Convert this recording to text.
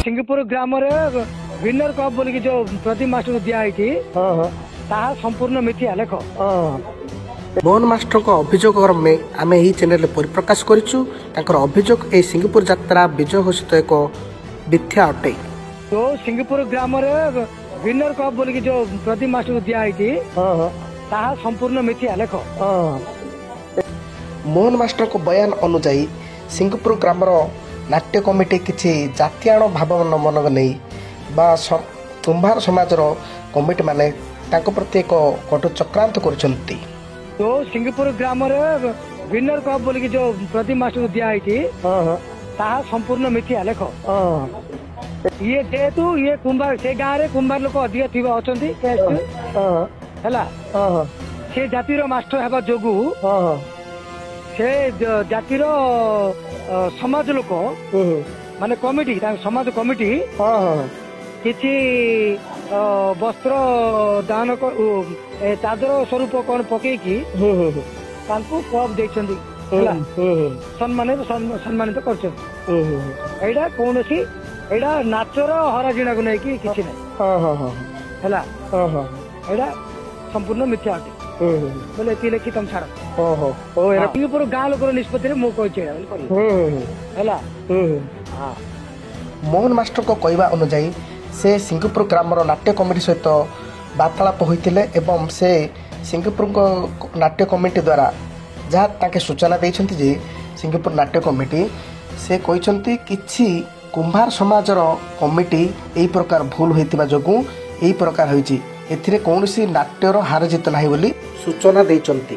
सिंगपुर ग्राम winner cup बोल जो Pradeep master दिखाई संपूर्ण मिथ्या लेख। मोहन मास्टर को अभियोग में आम यही चैनल परिप्रकाश कर अभियोग ए सिंगपुर यात्रा विजय घोषित एक मिथ्या अटे। तो सिंगपुर ग्राम विनर कप बोल जो प्रदीप मास्टर दिखाई संपूर्ण मिथ्या लेख। मोहन मास्टर को बयान अनुजाई सिंगपुर ग्रामर नाट्य कमिटी किसी जातीयाण भाव मन नहीं कुंभार समाजर कमिटी माने प्रति एक कटु चक्रांत कर। तो सिंगपुर ग्राम विनर कप बोल जो प्रदीप मास्टर दिखाई संपूर्ण मिथ्या लेख। ये जेहेतु ये कुंभार से गाँव में कुंभार लोक अधिक थी अच्छा से जातिर मास्टर हेबा जोगु से जातिर समाज लोक माने कमिटी समाज कमिटी किछि वस्त्र दान चादर स्वरूप कौन पकईकि कप देछंदी सम्मानित कर कौन नाचर हराजिणा को नहीं कि संपूर्ण मिथ्या अटे बोले ये लिखी तुम छाड़ सिंगपुर गाँ लोक निष्पत्ति मोहन मास्टर को कहवा अनुजाई से सिंगपुर ग्रामर नाट्य कमिटी सहित वार्तालाप होते एवं से सिंगपुर नाट्य कमिटी द्वारा जहाँ ताके सूचना देइछंती जे सिंगपुर नाट्य कमिटी से कहते किछि कुंभार समाजर कमिटी यही प्रकार भूल होइतिबा जोगु यही प्रकार होइछि एथिरे कौनसी नाट्यर हार जीत नाही बोली सूचना देइछंती।